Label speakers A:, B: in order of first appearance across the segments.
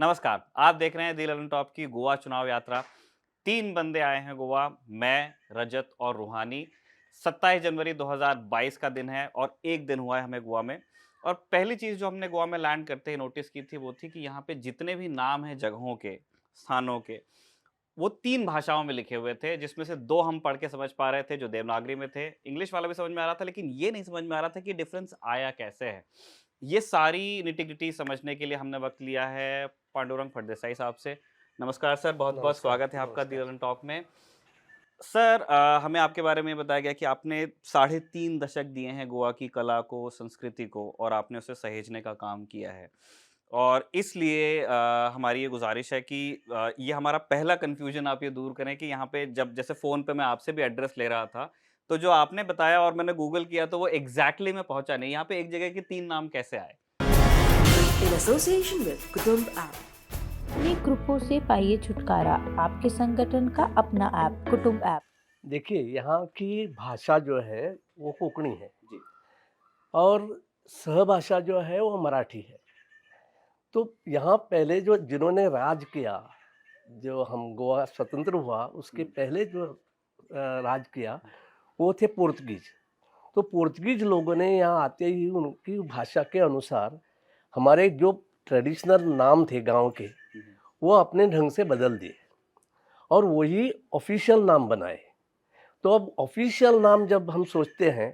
A: नमस्कार, आप देख रहे हैं दी ललन टॉप की गोवा चुनाव यात्रा। 3 बंदे आए हैं गोवा, मैं, रजत और रूहानी। 27 जनवरी 2022 का दिन है और 1 दिन हुआ है हमें गोवा में। और पहली चीज़ जो हमने गोवा में लैंड करते ही नोटिस की थी, वो थी कि यहाँ पे जितने भी नाम हैं जगहों के, स्थानों के, वो 3 भाषाओं में लिखे हुए थे, जिसमें से 2 हम पढ़ के समझ पा रहे थे, जो देवनागरी में थे। इंग्लिश वाला भी समझ में आ रहा था, लेकिन ये नहीं समझ में आ रहा था कि डिफ़रेंस आया कैसे है। ये सारी निटी-ग्रिटी समझने के लिए हमने वक़्त लिया है पांडुरंग फडदेसाई साहब से। नमस्कार सर, बहुत-बहुत
B: नमस्कार,
A: स्वागत है आपका दी
B: नमस्कार।
A: ललन टॉक में। सर हमें आपके बारे में बताया गया कि आपने साढ़े 3 दशक दिए हैं गोवा की कला को, संस्कृति को और आपने उसे सहेजने का काम किया है। और इसलिए हमारी ये गुज़ारिश है कि ये हमारा पहला कन्फ्यूज़न आप ये दूर करें कि यहाँ पे जब जैसे फ़ोन पे मैं आपसे भी एड्रेस ले रहा था, तो जो आपने बताया और मैंने गूगल किया तो वो एग्ज़ैक्टली में पहुँचा नहीं। यहाँ पे एक जगह के 3 नाम कैसे आए?
C: in association with Kutumb app.
D: अपने ग्रुपों से पाइए छुटकारा। आपके संगठन का अपना ऐप कुटुंब ऐप।
B: देखिए, यहाँ की भाषा जो है वो कोंकणी है
A: जी।
B: और सहभाषा जो है वो मराठी है। तो यहाँ पहले जो जिन्होंने राज किया, जो हम गोवा स्वतंत्र हुआ उसके पहले जो राज किया वो थे पुर्तगीज। तो पुर्तगीज लोगों ने यहाँ आते ही उनकी भाषा के अनुसार हमारे जो ट्रेडिशनल नाम थे गांव के वो अपने ढंग से बदल दिए और वही ऑफिशियल नाम बनाए। तो अब ऑफिशियल नाम जब हम सोचते हैं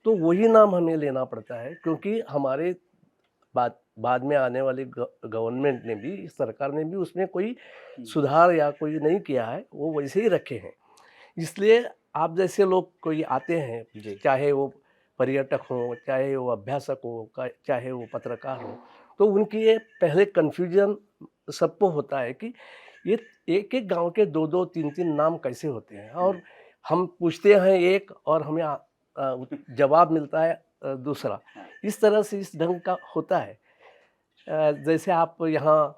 B: तो वही नाम हमें लेना पड़ता है, क्योंकि हमारे बाद में आने वाली गवर्नमेंट ने भी, सरकार ने भी उसमें कोई सुधार या कोई नहीं किया है, वो वैसे ही रखे हैं। इसलिए आप जैसे लोग कोई आते हैं, चाहे वो पर्यटक हों, चाहे वो अभ्यासक हो, चाहे वो पत्रकार हो, तो उनकी ये पहले कन्फ्यूजन सबको होता है कि ये एक एक गांव के 2-2, 3-3 नाम कैसे होते हैं। और हम पूछते हैं एक और हमें जवाब मिलता है दूसरा। इस तरह से इस ढंग का होता है। जैसे आप यहाँ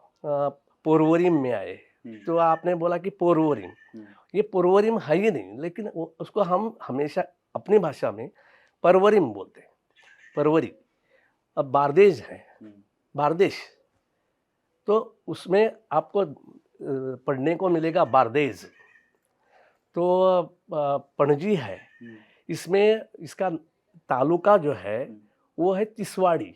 B: पोरवोरिम में आए तो आपने बोला कि पोरवोरिम, ये पोरवोरिम है ही नहीं, लेकिन उसको हम हमेशा अपनी भाषा में परवरिम बोलते हैं, परवरी। अब बारदेश है, बारदेश, तो उसमें आपको पढ़ने को मिलेगा बारदेज। तो पणजी है, इसमें इसका तालुका जो है वो है तिसवाड़ी।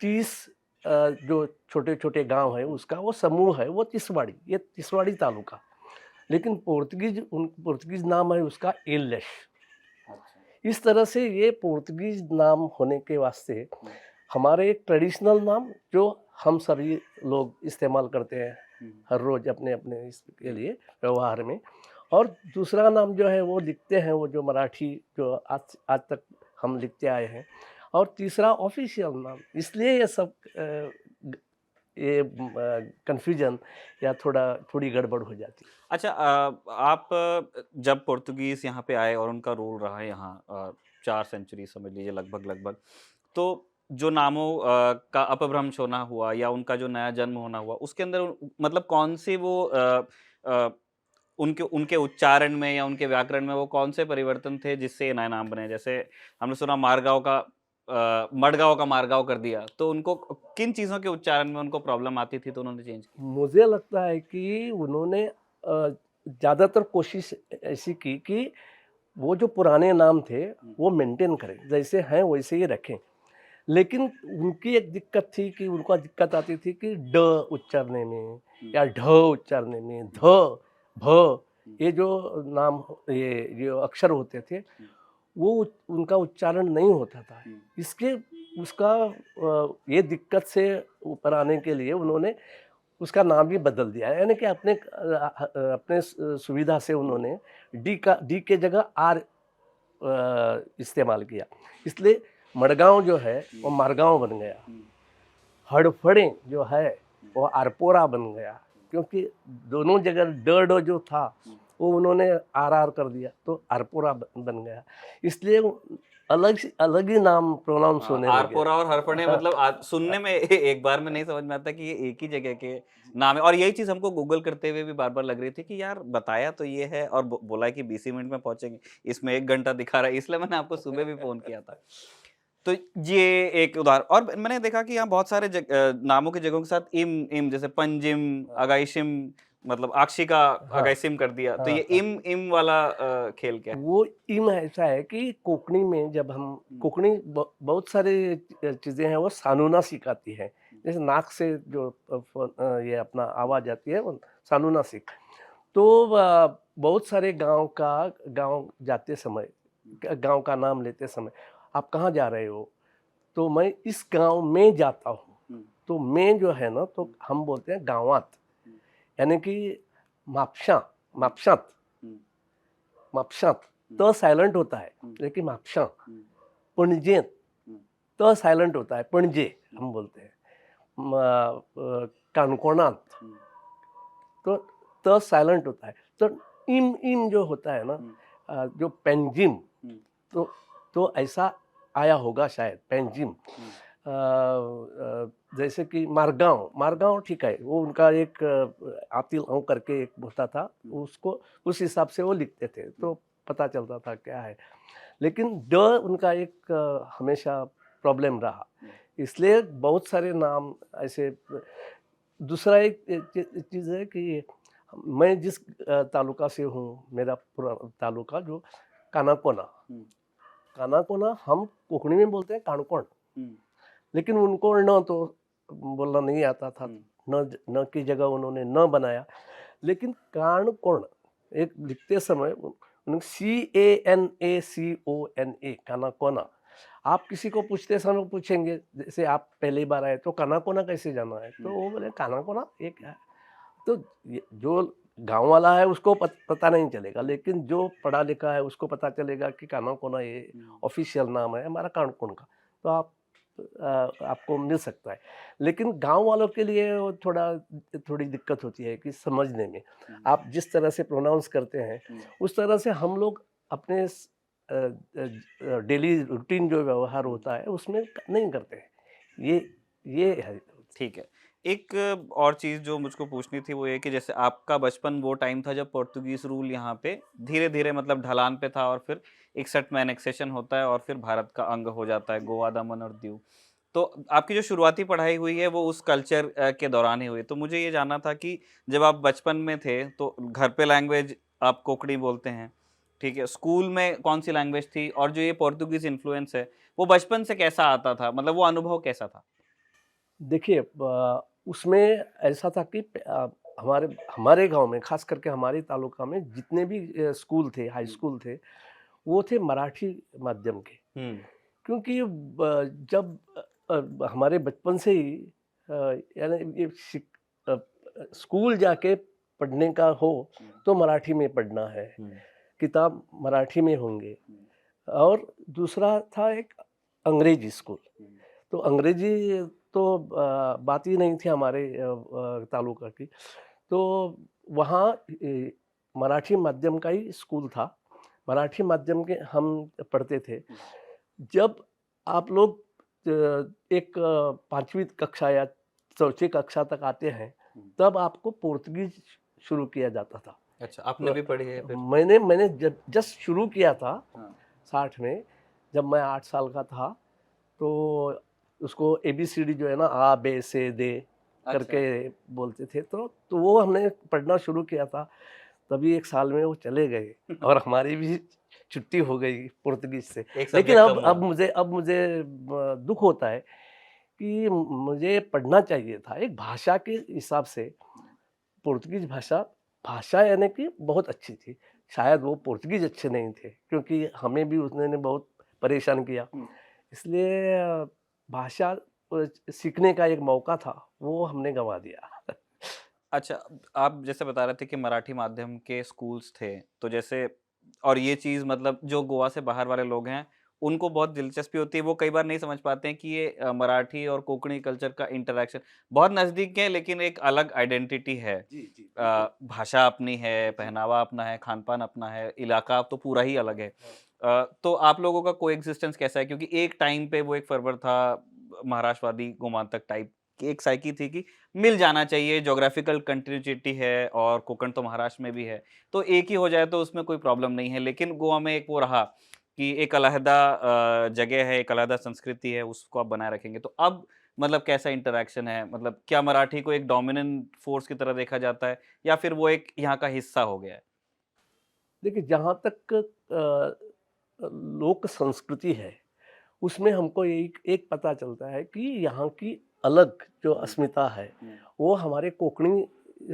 B: 30 जो छोटे छोटे गांव है उसका वो समूह है, वो तिसवाड़ी, ये तिसवाड़ी तालुका। लेकिन पुर्तगीज नाम है उसका एल्लेश। इस तरह से ये पुर्तगीज नाम होने के वास्ते हमारे एक ट्रेडिशनल नाम जो हम सभी लोग इस्तेमाल करते हैं हर रोज अपने अपने इसके लिए व्यवहार में, और दूसरा नाम जो है वो लिखते हैं वो जो मराठी जो आज तक हम लिखते आए हैं, और तीसरा ऑफिशियल नाम। इसलिए ये सब ये कन्फ्यूजन या थोड़ी गड़बड़ हो जाती है।
A: अच्छा आप जब पुर्तगीज़ यहाँ पे आए और उनका रूल रहा है यहाँ 4 सेंचुरी समझ लीजिए लगभग, तो जो नामों का अपभ्रंश होना हुआ या उनका जो नया जन्म होना हुआ, उसके अंदर मतलब कौन-सी वो अ, उनके उनके उच्चारण में या उनके व्याकरण में वो कौन से परिवर्तन थे जिससे ये नए नाम बने? जैसे हमने सुना मारगाँव का मडगाँव का मारगाँव कर दिया, तो उनको किन चीज़ों के उच्चारण में उनको प्रॉब्लम आती थी तो उन्होंने चेंज किया?
B: मुझे लगता है कि उन्होंने ज़्यादातर कोशिश ऐसी की कि वो जो पुराने नाम थे वो मेंटेन करें, जैसे हैं वैसे ही रखें। लेकिन उनकी एक दिक्कत थी कि उनको दिक्कत आती थी कि ड उच्चारने में या ढ उच्चारने में, ध, भ, ये जो नाम, ये जो अक्षर होते थे वो उनका उच्चारण नहीं होता था। इसके उसका ये दिक्कत से ऊपर आने के लिए उन्होंने उसका नाम भी बदल दिया, यानी कि अपने सुविधा से उन्होंने डी के जगह आर इस्तेमाल किया। इसलिए मडगांव जो है वो मारगांव बन गया, हड़फड़े जो है वो आरपोरा बन गया, क्योंकि दोनों जगह ड जो था वो उन्होंने आर कर दिया तो आरपोरा बन गया। इसलिए अलग ही नाम प्रोनाउंस होने लगे।
A: आरपोरा और हरफड़े मतलब सुनने में एक बार में नहीं समझ में आता कि ये एक ही जगह के नाम है। और यही चीज हमको गूगल करते हुए भी बार बार लग रही थी कि यार बताया तो ये है और बोला है कि 20 मिनट में पहुंचेंगे, इसमें 1 घंटा दिखा रहा है, इसलिए मैंने आपको सुबह भी फोन किया था। तो ये एक उदाहरण। और मैंने देखा कि यहाँ बहुत सारे नामों की जगहों के साथ इम इम, जैसे पंजिम, अगाइशिम, मतलब आक्षी का
B: हाँ
A: अगाइसिम कर दिया। तो
B: हाँ
A: ये
B: हाँ।
A: इम इम वाला खेल क्या है?
B: वो इम ऐसा है कि कोंकणी में जब हम कोंकणी बहुत सारे चीज़ें हैं वो सानूना सिखाती है। जैसे नाक से जो ये अपना आवाज़ आती है वो सानूना सीख। तो बहुत सारे गांव जाते समय, गांव का नाम लेते समय, आप कहाँ जा रहे हो, तो मैं इस गांव में जाता हूँ। तो में जो है ना, तो हम बोलते हैं गांवात, यानी कि मापशा मापशात मापशात त साइलेंट होता है, लेकिन मापशा पणजे त साइलेंट होता है, पणजे हम बोलते हैं। काणकोणात तो त साइलेंट होता है। तो इम इम जो होता है ना, जो पेंजिम, तो ऐसा आया होगा शायद पेंजिम। जैसे कि मारगांव ठीक है, वो उनका एक आतिल औ करके एक होता था, उसको उस हिसाब से वो लिखते थे तो पता चलता था क्या है। लेकिन ड उनका एक हमेशा प्रॉब्लम रहा, इसलिए बहुत सारे नाम ऐसे। दूसरा एक चीज़ है कि मैं जिस तालुका से हूँ, मेरा पूरा तालुका जो कानाकोना हम कोंकणी में बोलते हैं काणकोण, लेकिन उनको न तो बोलना नहीं आता था, न की जगह उन्होंने न बनाया। लेकिन काणकोण एक लिखते समय CANACONA, कानाकोना। आप किसी को पूछते समय पूछेंगे, जैसे आप पहली बार आए तो कानाकोना कैसे जाना है, तो वो बोले कानाकोना एक है। तो जो गांव वाला है उसको पता नहीं चलेगा, लेकिन जो पढ़ा लिखा है उसको पता चलेगा कि कानाकोना ये ऑफिशियल नाम है हमारा कानकोन का। तो आपको मिल सकता है। लेकिन गांव वालों के लिए वो थोड़ी दिक्कत होती है कि समझने में। आप जिस तरह से प्रोनाउंस करते हैं उस तरह से हम लोग अपने डेली रूटीन जो व्यवहार होता है उसमें नहीं करते हैं। ये है।
A: ठीक है। एक और चीज़ जो मुझको पूछनी थी वो ये कि जैसे आपका बचपन वो टाइम था जब पोर्तुगीज रूल यहाँ पे धीरे धीरे मतलब ढलान पे था, और फिर 61 में एनेक्सेशन होता है और फिर भारत का अंग हो जाता है गोवा, दमन और दीव। तो आपकी जो शुरुआती पढ़ाई हुई है वो उस कल्चर के दौरान ही हुई। तो मुझे ये जानना था कि जब आप बचपन में थे तो घर पे लैंग्वेज आप कोंकणी बोलते हैं, ठीक है, स्कूल में कौन सी लैंग्वेज थी, और जो ये पोर्तुगीज इन्फ्लुएंस है वो बचपन से कैसा आता था, मतलब वो अनुभव कैसा था?
B: देखिए, उसमें ऐसा था कि हमारे गांव में, खास करके हमारे तालुका में जितने भी स्कूल थे, हाई स्कूल थे, वो थे मराठी माध्यम के। क्योंकि जब हमारे बचपन से ही यानी स्कूल जाके पढ़ने का हो तो मराठी में पढ़ना है, किताब मराठी में होंगे। और दूसरा था एक अंग्रेजी स्कूल। तो अंग्रेजी तो बात ही नहीं थी हमारे तालुका की। तो वहाँ मराठी माध्यम का ही स्कूल था, मराठी माध्यम के हम पढ़ते थे। जब आप लोग एक 5वीं कक्षा या 4वीं कक्षा तक आते हैं तब आपको पोर्तुगीज शुरू किया जाता था।
A: अच्छा, आपने भी पढ़ी है फिर?
B: मैंने जब जस्ट शुरू किया था 60 में, जब मैं 8 साल का था, तो उसको ABCD जो है ना, आ बे से दे करके बोलते थे। तो वो हमने पढ़ना शुरू किया था, तभी 1 साल में वो चले गए और हमारी भी छुट्टी हो गई पोर्तुगीज से। लेकिन अब मुझे दुख होता है कि मुझे पढ़ना चाहिए था। एक भाषा के हिसाब से पोर्तुगीज भाषा यानी कि बहुत अच्छी थी। शायद वो पोर्तुगीज अच्छे नहीं थे, क्योंकि हमें भी उसने बहुत परेशान किया। इसलिए भाषा सीखने का एक मौका था, वो हमने गंवा दिया।
A: अच्छा, आप जैसे बता रहे थे कि मराठी माध्यम के स्कूल्स थे, तो जैसे, और ये चीज़ मतलब जो गोवा से बाहर वाले लोग हैं उनको बहुत दिलचस्पी होती है, वो कई बार नहीं समझ पाते हैं कि ये मराठी और कोंकणी कल्चर का इंटरेक्शन बहुत नज़दीक है, लेकिन एक अलग आइडेंटिटी है। भाषा अपनी है, पहनावा अपना है, खान पान अपना है, इलाका तो पूरा ही अलग है। तो आप लोगों का कोएग्जिस्टेंस कैसा है? क्योंकि एक टाइम पे वो एक फर्वर था महाराष्ट्रवादी गोमांतक टाइप की, एक साइकी थी कि मिल जाना चाहिए, ज्योग्राफिकल कंटिन्यूटी है, और कोंकण तो महाराष्ट्र में भी है, तो एक ही हो जाए तो उसमें कोई प्रॉब्लम नहीं है। लेकिन गोवा में एक वो रहा कि एक अलहदा जगह है, एक अलहदा संस्कृति है, उसको आप बनाए रखेंगे। तो अब मतलब कैसा इंटरैक्शन है? मतलब क्या मराठी को एक डोमिनेंट फोर्स की तरह देखा जाता है या फिर वो एक यहाँ का हिस्सा हो गया है?
B: देखिए, जहाँ तक लोक संस्कृति है, उसमें हमको एक एक पता चलता है कि यहाँ की अलग जो अस्मिता है, वो हमारे कोंकणी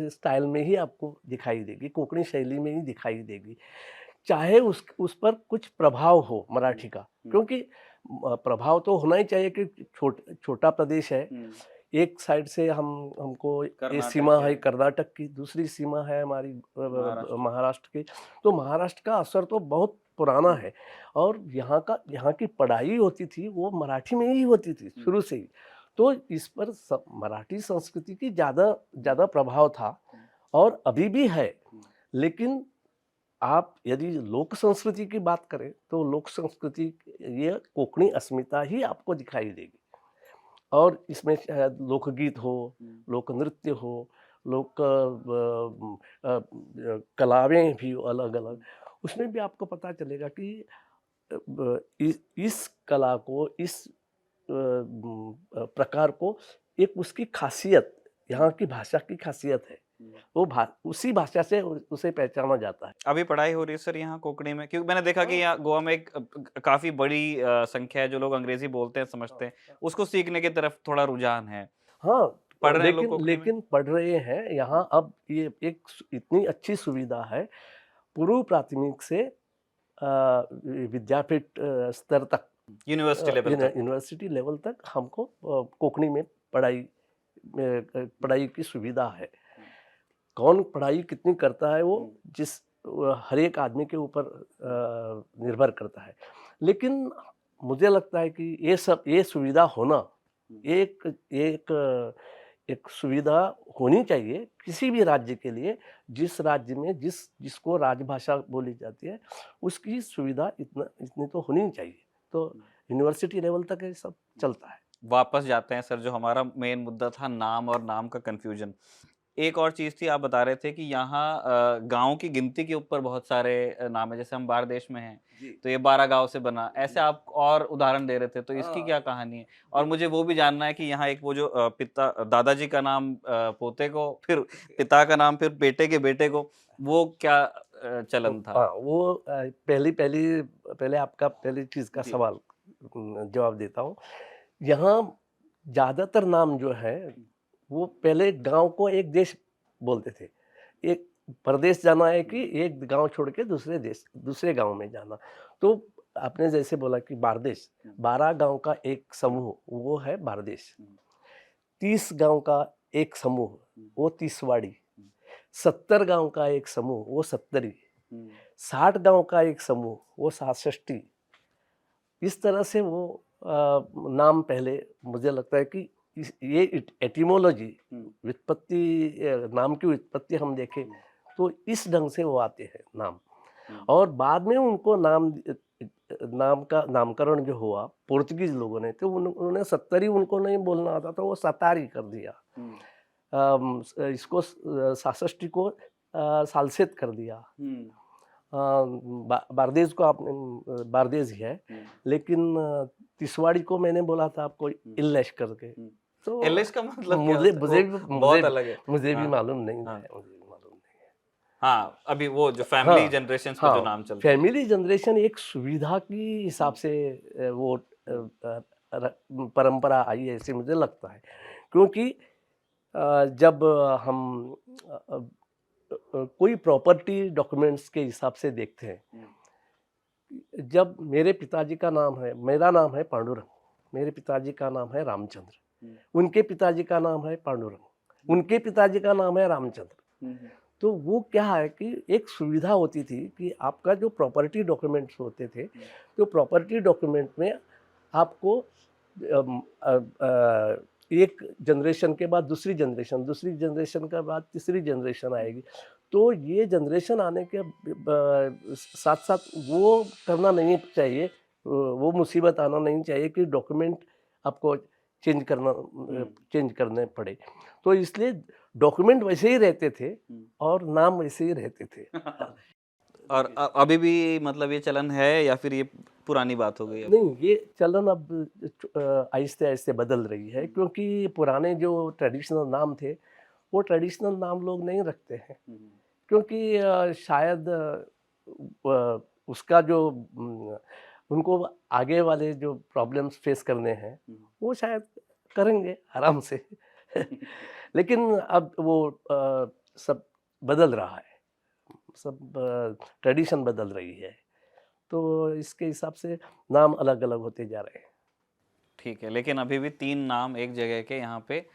B: स्टाइल में ही आपको दिखाई देगी, कोंकणी शैली में ही दिखाई देगी। चाहे उस पर कुछ प्रभाव हो मराठी का, क्योंकि प्रभाव तो होना ही चाहिए कि छोटा प्रदेश है। एक साइड से हमको ये
A: कर्नाटक
B: सीमा है
A: है।
B: कर्नाटक की, दूसरी सीमा है हमारी
A: महाराष्ट्र।
B: महाराष्ट्र की। तो महाराष्ट्र का असर तो बहुत पुराना है, और यहाँ की पढ़ाई होती थी वो मराठी में ही होती थी शुरू से ही। तो इस पर मराठी संस्कृति की ज़्यादा प्रभाव था, और अभी भी है। लेकिन आप यदि लोक संस्कृति की बात करें तो लोक संस्कृति ये कोंकणी अस्मिता ही आपको दिखाई देगी, और इसमें शायद लोकगीत हो, लोक नृत्य हो, लोक कलावें भी अलग अलग, उसमें भी आपको पता चलेगा कि इस कला को, इस प्रकार को, एक उसकी खासियत, यहाँ की भाषा की खासियत है। वो उसी भाषा से उसे पहचाना जाता है।
A: अभी पढ़ाई हो रही है सर यहाँ कोंकणी में? क्योंकि मैंने देखा कि यहाँ गोवा में एक काफी बड़ी संख्या है जो लोग अंग्रेजी बोलते हैं, समझते हैं, उसको सीखने की तरफ थोड़ा रुझान है।
B: हाँ,
A: पढ़ रहे हैं लोग कोंकणी में?
B: लेकिन पढ़ रहे हैं यहाँ। अब ये एक इतनी अच्छी सुविधा है, पूर्व प्राथमिक से विद्यापीठ स्तर तक, यूनिवर्सिटी लेवल तक हमको कोंकणी में पढ़ाई की सुविधा है। कौन पढ़ाई कितनी करता है वो हर एक आदमी के ऊपर निर्भर करता है। लेकिन मुझे लगता है कि ये सुविधा होना एक सुविधा होनी चाहिए किसी भी राज्य के लिए। जिस राज्य में जिसको राजभाषा बोली जाती है, उसकी सुविधा इतनी तो होनी चाहिए। तो यूनिवर्सिटी लेवल तक ये सब चलता है।
A: वापस जाते हैं सर, जो हमारा मेन मुद्दा था, नाम और नाम का कंफ्यूजन। एक और चीज थी, आप बता रहे थे कि यहाँ गांव की गिनती के ऊपर बहुत सारे नाम है। जैसे हम बाहर देश में हैं तो ये 12 गांव से बना, ऐसे आप और उदाहरण दे रहे थे, तो इसकी क्या कहानी है? और मुझे वो भी जानना है कि यहाँ एक वो जो पिता दादाजी का नाम पोते को, फिर पिता का नाम फिर बेटे के बेटे को, वो क्या चलन था?
B: वो पहले आपका पहली चीज का सवाल जवाब देता हूँ। यहाँ ज्यादातर नाम जो है वो पहले गांव को एक देश बोलते थे। एक प्रदेश जाना है कि एक गांव छोड़ के दूसरे गांव में जाना। तो आपने जैसे बोला कि बारदेश, 12 गांव का एक समूह वो है बारदेश। 30 गांव का एक समूह वो तीसवाड़ी। 70 गांव का एक समूह वो सत्तरी। 60 गांव का एक समूह वो 66। इस तरह से वो नाम पहले, मुझे लगता है कि ये एटिमोलॉजी, व्युत्पत्ति, नाम की व्युत्पत्ति हम देखें तो इस ढंग से वो आते हैं नाम। और बाद में उनको नाम का नामकरण जो हुआ पुर्तगीज लोगों ने, तो उन्होंने सत्तरी उनको नहीं बोलना आता तो वो सतारी कर दिया। इसको 66 को सालसेत कर दिया। बारदेज को आपने बारदेज ही है, लेकिन तिसवाड़ी को मैंने बोला था आपको इल्लेश करके। तो
A: एलिश का मतलब
B: मुझे
A: बहुत अलग है।
B: मुझे भी मालूम नहीं है।
A: हाँ, अभी वो जो फैमिली जनरेशन पे जो नाम चलते हैं,
B: फैमिली जनरेशन एक सुविधा की हिसाब से वो परंपरा आई है, ऐसे मुझे लगता है। क्योंकि जब हम कोई प्रॉपर्टी डॉक्यूमेंट्स के हिसाब से देखते हैं, जब मेरे पिताजी का नाम है, मेरा नाम है पांडुरंग, मेरे पिताजी का नाम है रामचंद्र, उनके पिताजी का नाम है पांडुरंग, उनके पिताजी का नाम है रामचंद्र, तो वो क्या है कि एक सुविधा होती थी कि आपका जो प्रॉपर्टी डॉक्यूमेंट्स होते थे, तो प्रॉपर्टी डॉक्यूमेंट में आपको एक जनरेशन के बाद दूसरी जनरेशन के बाद तीसरी जनरेशन आएगी। तो ये जनरेशन आने के साथ साथ वो करना नहीं चाहिए, वो मुसीबत आना नहीं चाहिए कि डॉक्यूमेंट आपको चेंज करने पड़े। तो इसलिए डॉक्यूमेंट वैसे ही रहते थे और नाम वैसे ही रहते थे।
A: और अभी भी मतलब ये चलन है या फिर ये पुरानी बात हो गई अब?
B: नहीं, ये चलन अब आहिस्ते आहिस्ते बदल रही है, क्योंकि पुराने जो ट्रेडिशनल नाम थे वो ट्रेडिशनल नाम लोग नहीं रखते हैं, क्योंकि शायद उसका जो उनको आगे वाले जो प्रॉब्लम्स फेस करने हैं वो शायद करेंगे आराम से। लेकिन अब वो सब बदल रहा है, सब ट्रेडिशन बदल रही है, तो इसके हिसाब से नाम अलग अलग होते जा रहे हैं।
A: ठीक है, लेकिन अभी भी 3 नाम एक जगह के यहाँ पे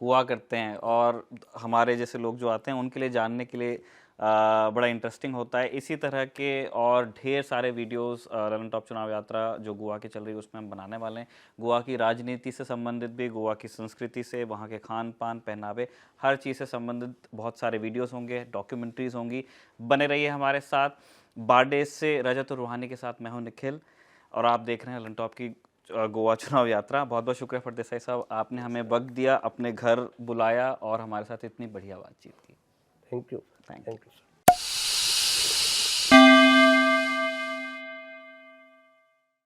A: हुआ करते हैं और हमारे जैसे लोग जो आते हैं उनके लिए जानने के लिए बड़ा इंटरेस्टिंग होता है। इसी तरह के और ढेर सारे वीडियोस रन टॉप चुनाव यात्रा जो गोवा की चल रही है उसमें हम बनाने वाले हैं। गोवा की राजनीति से संबंधित भी, गोवा की संस्कृति से, वहाँ के खान पान, पहनावे, हर चीज़ से संबंधित बहुत सारे वीडियोस होंगे, डॉक्यूमेंट्रीज होंगी। बने रहिए हमारे साथ। बारडेज से रजत और रूहानी के साथ मैं हूँ निखिल और आप देख रहे हैं रन टॉप की गोवा चुनाव यात्रा। बहुत बहुत शुक्रिया फरदेसाई साहब, आपने हमें वक्त दिया, अपने घर बुलाया और हमारे साथ इतनी बढ़िया बातचीत की।
B: Thank you.
A: Thank you.
B: Sir.